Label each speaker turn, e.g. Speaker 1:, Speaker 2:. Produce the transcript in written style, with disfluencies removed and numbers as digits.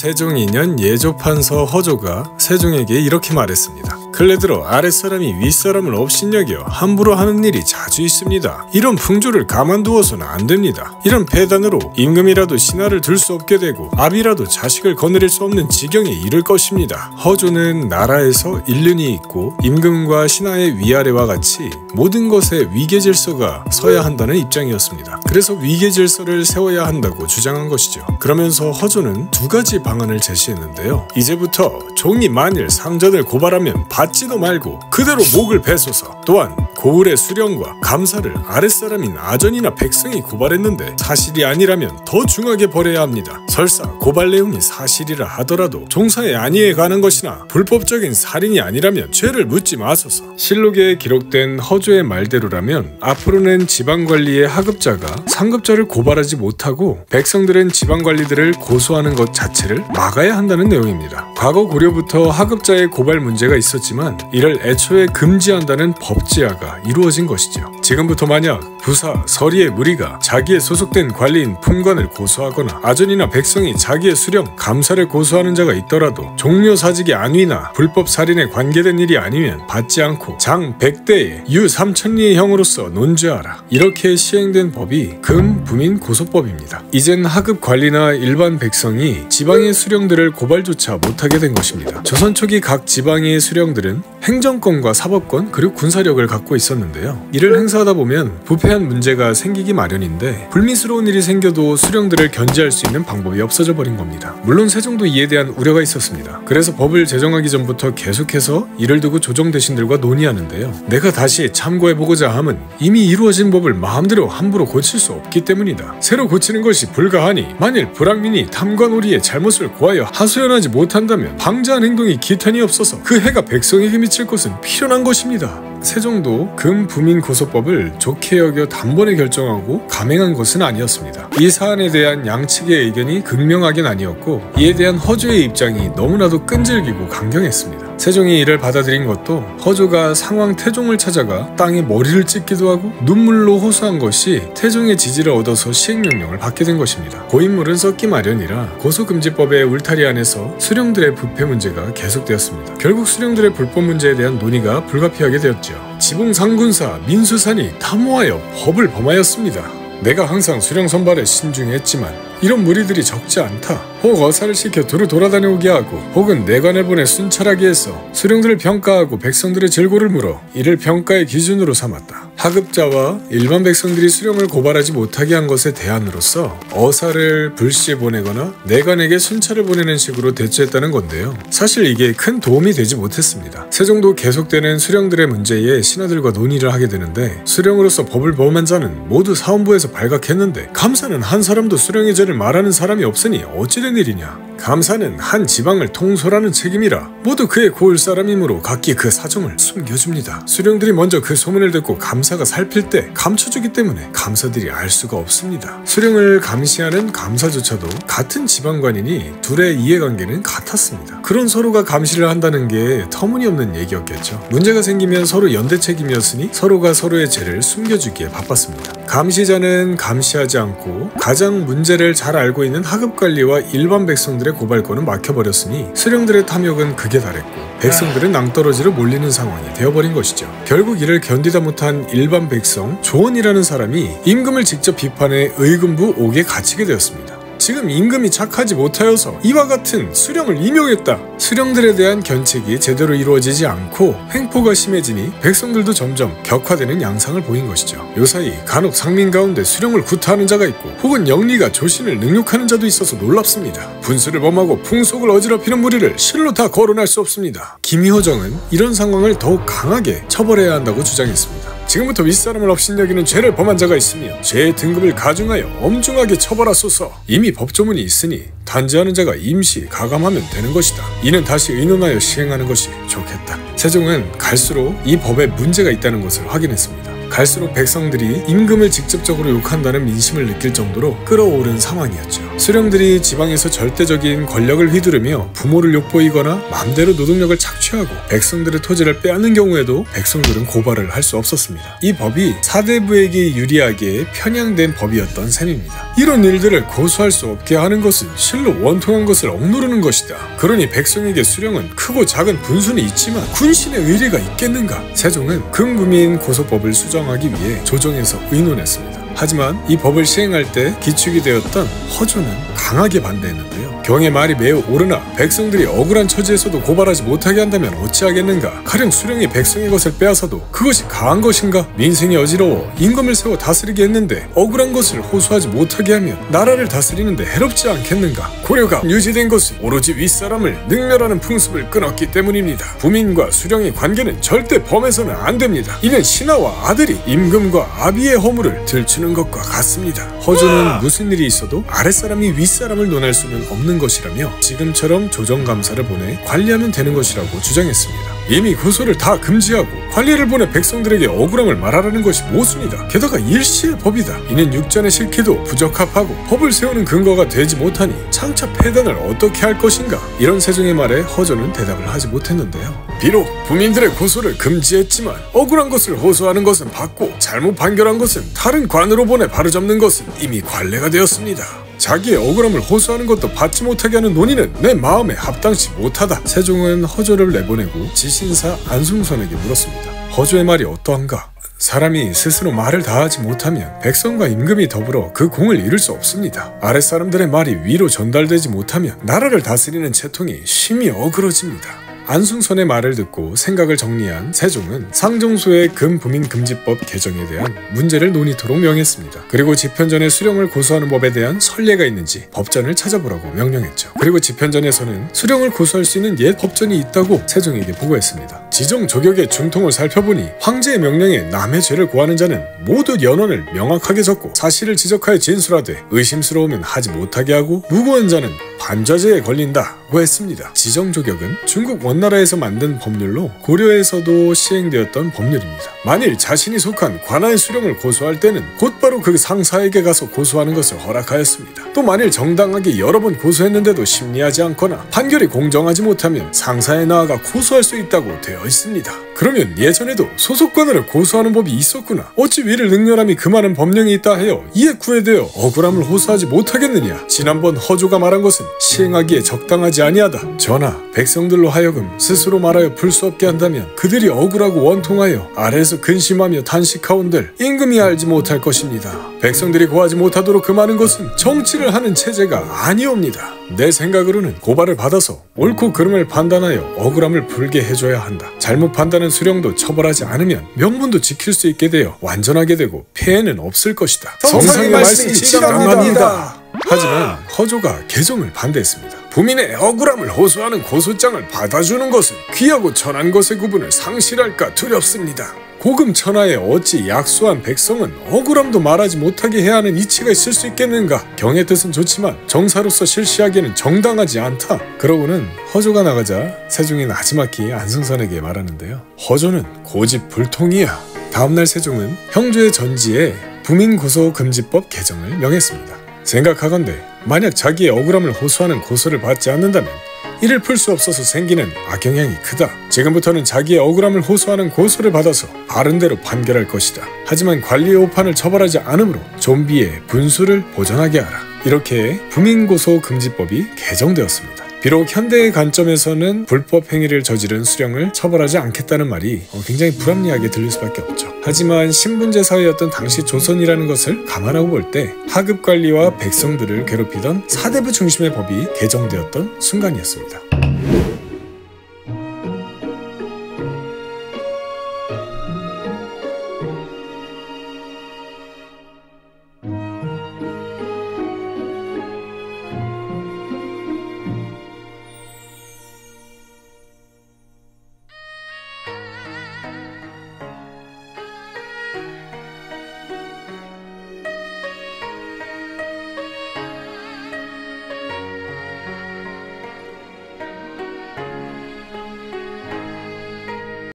Speaker 1: 세종 2년 예조판서 허조가 세종에게 이렇게 말했습니다. 근래 들어 아랫사람이 윗사람을 업신여겨 함부로 하는 일이 자주 있습니다. 이런 풍조를 가만두어서는 안 됩니다. 이런 폐단으로 임금이라도 신하를 들 수 없게 되고 아비라도 자식을 거느릴 수 없는 지경에 이를 것입니다. 허조는 나라에서 일륜이 있고 임금과 신하의 위아래와 같이 모든 것에 위계질서가 서야 한다는 입장이었습니다. 그래서 위계질서를 세워야 한다고 주장한 것이죠. 그러면서 허조는 두 가지 방안을 제시했는데요. 이제부터 종이 만일 상전을 고발하면 받지도 말고 그대로 목을 베소서. 또한 고을의 수령과 감사를 아랫사람인 아전이나 백성이 고발했는데 사실이 아니라면 더 중하게 벌해야 합니다. 설사 고발 내용이 사실이라 하더라도 종사에 안위에 관한 것이나 불법적인 살인이 아니라면 죄를 묻지 마소서. 실록에 기록된 허조의 말대로라면 앞으로는 지방관리의 하급자가 상급자를 고발하지 못하고 백성들은 지방관리들을 고소하는 것 자체를 막아야 한다는 내용입니다. 과거 고려부터 하급자의 고발 문제가 있었지만 이를 애초에 금지한다는 법제화가 이루어진 것이죠. 지금부터 만약 부사, 서리의 무리가 자기의 소속된 관리인 품관을 고소하거나 아전이나 백성이 자기의 수령, 감사를 고소하는 자가 있더라도 종묘사직의 안위나 불법 살인에 관계된 일이 아니면 받지 않고 장 100대에 유 3000리의 형으로서 논죄하라. 이렇게 시행된 법이 금부민 고소법입니다. 이젠 하급 관리나 일반 백성이 지방의 수령들을 고발조차 못하게 된 것입니다. 조선 초기 각 지방의 수령들은 행정권과 사법권 그리고 군사력을 갖고 있었는데요. 이를 행사하다 보면 부패한 문제가 생기기 마련인데 불미스러운 일이 생겨도 수령들을 견제할 수 있는 방법이 없어져 버린 겁니다. 물론 세종도 이에 대한 우려가 있었습니다. 그래서 법을 제정하기 전부터 계속해서 이를 두고 조정 대신들과 논의하는데요. 내가 다시 참고해보고자 함은 이미 이루어진 법을 마음대로 함부로 고칠 수 없기 때문이다. 새로 고치는 것이 불가하니 만일 불황민이 탐관오리의 잘못을 고하여 하소연하지 못한다면 방자한 행동이 기탄이 없어서 그 해가 백성에게 미칠 것은 필연한 것입니다. 세종도 금부민고소법을 좋게 여겨 단번에 결정하고 감행한 것은 아니었습니다. 이 사안에 대한 양측의 의견이 극명하게 나뉘었고 이에 대한 허조의 입장이 너무나도 끈질기고 강경했습니다. 세종이 이를 받아들인 것도 허조가 상왕 태종을 찾아가 땅에 머리를 찍기도 하고 눈물로 호소한 것이 태종의 지지를 얻어서 시행명령을 받게 된 것입니다. 고인물은 썩기 마련이라 고소금지법의 울타리 안에서 수령들의 부패 문제가 계속되었습니다. 결국 수령들의 불법 문제에 대한 논의가 불가피하게 되었죠. 지봉상군사 민수산이 탐호하여 법을 범하였습니다. 내가 항상 수령 선발에 신중했지만 이런 무리들이 적지 않다. 혹 어사를 시켜 두루 돌아다녀오게 하고 혹은 내관을 보내 순찰하게 해서 수령들을 평가하고 백성들의 질고를 물어 이를 평가의 기준으로 삼았다. 하급자와 일반 백성들이 수령을 고발하지 못하게 한 것에 대안으로서 어사를 불시에 보내거나 내관에게 순찰을 보내는 식으로 대처했다는 건데요. 사실 이게 큰 도움이 되지 못했습니다. 세종도 계속되는 수령들의 문제에 신하들과 논의를 하게 되는데 수령으로서 법을 범한 자는 모두 사원부에서 발각했는데 감사는 한 사람도 수령의 죄를 말하는 사람이 없으니 어찌 된 일이냐. 감사는 한 지방을 통솔하는 책임이라 모두 그의 고을 사람이므로 각기 그 사정을 숨겨줍니다. 수령들이 먼저 그 소문을 듣고 감사가 살필 때 감춰주기 때문에 감사들이 알 수가 없습니다. 수령을 감시하는 감사조차도 같은 지방관이니 둘의 이해관계는 같았습니다. 그런 서로가 감시를 한다는 게 터무니없는 얘기였겠죠. 문제가 생기면 서로 연대 책임이었으니 서로가 서로의 죄를 숨겨주기에 바빴습니다. 감시자는 감시하지 않고 가장 문제를 잘 알고 있는 하급관리와 일반 백성들의 고발권은 막혀버렸으니 수령들의 탐욕은 극에 달했고 백성들은 낭떠러지로 몰리는 상황이 되어버린 것이죠. 결국 이를 견디다 못한 일반 백성 조원이라는 사람이 임금을 직접 비판해 의금부 옥에 갇히게 되었습니다. 지금 임금이 착하지 못하여서 이와 같은 수령을 임용했다. 수령들에 대한 견책이 제대로 이루어지지 않고 횡포가 심해지니 백성들도 점점 격화되는 양상을 보인 것이죠. 요사이 간혹 상민 가운데 수령을 구타하는 자가 있고 혹은 영리가 조신을 능욕하는 자도 있어서 놀랍습니다. 분수를 범하고 풍속을 어지럽히는 무리를 실로 다 거론할 수 없습니다. 김희호정은 이런 상황을 더욱 강하게 처벌해야 한다고 주장했습니다. 지금부터 윗사람을 업신여기는 죄를 범한 자가 있으며 죄의 등급을 가중하여 엄중하게 처벌하소서. 이미 법조문이 있으니 단죄하는 자가 임시 가감하면 되는 것이다. 이는 다시 의논하여 시행하는 것이 좋겠다. 세종은 갈수록 이 법에 문제가 있다는 것을 확인했습니다. 갈수록 백성들이 임금을 직접적으로 욕한다는 민심을 느낄 정도로 끌어오른 상황이었죠. 수령들이 지방에서 절대적인 권력을 휘두르며 부모를 욕보이거나 맘대로 노동력을 착취하고 백성들의 토지를 빼앗는 경우에도 백성들은 고발을 할 수 없었습니다. 이 법이 사대부에게 유리하게 편향된 법이었던 셈입니다. 이런 일들을 고수할 수 없게 하는 것은 실로 원통한 것을 억누르는 것이다. 그러니 백성에게 수령은 크고 작은 분순이 있지만 군신의 의리가 있겠는가? 세종은 금부민 고소법을 수정하기 위해 조정에서 의논했습니다. 하지만 이 법을 시행할 때 기축이 되었던 허조는 강하게 반대했는데요. 경의 말이 매우 옳으나 백성들이 억울한 처지에서도 고발하지 못하게 한다면 어찌하겠는가? 가령 수령이 백성의 것을 빼앗아도 그것이 가한 것인가? 민생이 어지러워 임금을 세워 다스리게 했는데 억울한 것을 호소하지 못하게 하면 나라를 다스리는데 해롭지 않겠는가? 고려가 유지된 것은 오로지 윗사람을 능멸하는 풍습을 끊었기 때문입니다. 부민과 수령의 관계는 절대 범해서는 안 됩니다. 이는 신하와 아들이 임금과 아비의 허물을 들추는 것과 같습니다. 허조는 무슨 일이 있어도 아랫사람이 윗사람을 논할 수는 없는 것이라며 지금처럼 조정감사를 보내 관리하면 되는 것이라고 주장했습니다. 이미 고소를 다 금지하고 관리를 보내 백성들에게 억울함을 말하라는 것이 모순이다. 게다가 일시의 법이다. 이는 육전에 실기도 부적합하고 법을 세우는 근거가 되지 못하니 장차 폐단을 어떻게 할 것인가? 이런 세종의 말에 허조는 대답을 하지 못했는데요. 비록 부민들의 고소를 금지했지만 억울한 것을 호소하는 것은 받고 잘못 판결한 것은 다른 관으로 보내 바로잡는 것은 이미 관례가 되었습니다. 자기의 억울함을 호소하는 것도 받지 못하게 하는 논의는 내 마음에 합당치 못하다. 세종은 허조를 내보내고 지신사 안숭선에게 물었습니다. 허조의 말이 어떠한가? 사람이 스스로 말을 다하지 못하면 백성과 임금이 더불어 그 공을 이룰 수 없습니다. 아랫사람들의 말이 위로 전달되지 못하면 나라를 다스리는 채통이 심히 어그러집니다. 안숭선의 말을 듣고 생각을 정리한 세종은 상정소의 금부민금지법 개정에 대한 문제를 논의토록 명했습니다. 그리고 집현전에 수령을 고소하는 법에 대한 선례가 있는지 법전을 찾아보라고 명령했죠. 그리고 집현전에서는 수령을 고소할 수 있는 옛 법전이 있다고 세종에게 보고했습니다. 지정 조격의 중통을 살펴보니 황제의 명령에 남의 죄를 고하는 자는 모두 연원을 명확하게 적고 사실을 지적하여 진술하되 의심스러우면 하지 못하게 하고 무고한 자는 반좌제에 걸린다고 했습니다. 지정조격은 중국 원나라에서 만든 법률로 고려에서도 시행되었던 법률입니다. 만일 자신이 속한 관아의 수령을 고소할 때는 곧바로 그 상사에게 가서 고소하는 것을 허락하였습니다. 또 만일 정당하게 여러 번 고소했는데도 심리하지 않거나 판결이 공정하지 못하면 상사에 나아가 고소할 수 있다고 되어 있습니다. 그러면 예전에도 소속관을 고소하는 법이 있었구나. 어찌 위를 능멸함이 금하는 법령이 있다 하여 이에 구애되어 억울함을 호소하지 못하겠느냐. 지난번 허조가 말한 것은 시행하기에 적당하지 아니하다. 전하, 백성들로 하여금 스스로 말하여 풀 수 없게 한다면 그들이 억울하고 원통하여 아래에서 근심하며 탄식하온들 임금이 알지 못할 것입니다. 백성들이 고하지 못하도록 금하는 것은 정치를 하는 체제가 아니옵니다. 내 생각으로는 고발을 받아서 옳고 그름을 판단하여 억울함을 풀게 해줘야 한다. 잘못 판단한 수령도 처벌하지 않으면 명분도 지킬 수 있게 되어 완전하게 되고 폐해는 없을 것이다.
Speaker 2: 성상의 말씀이 지당합니다.
Speaker 1: 하지만 허조가 개정을 반대했습니다. 부민의 억울함을 호소하는 고소장을 받아주는 것은 귀하고 천한 것의 구분을 상실할까 두렵습니다. 고금 천하에 어찌 약소한 백성은 억울함도 말하지 못하게 해야 하는 이치가 있을 수 있겠는가? 경의 뜻은 좋지만 정사로서 실시하기에는 정당하지 않다. 그러고는 허조가 나가자 세종이 나지막히 안승선에게 말하는데요. 허조는 고집불통이야. 다음날 세종은 형조의 전지에 부민고소금지법 개정을 명했습니다. 생각하건대 만약 자기의 억울함을 호소하는 고소를 받지 않는다면 이를 풀 수 없어서 생기는 악영향이 크다. 지금부터는 자기의 억울함을 호소하는 고소를 받아서 바른대로 판결할 것이다. 하지만 관리의 오판을 처벌하지 않으므로 좀비의 분수를 보존하게 하라. 이렇게 부민고소금지법이 개정되었습니다. 비록 현대의 관점에서는 불법 행위를 저지른 수령을 처벌하지 않겠다는 말이 굉장히 불합리하게 들릴 수밖에 없죠. 하지만 신분제 사회였던 당시 조선이라는 것을 감안하고 볼 때 하급관리와 백성들을 괴롭히던 사대부 중심의 법이 개정되었던 순간이었습니다.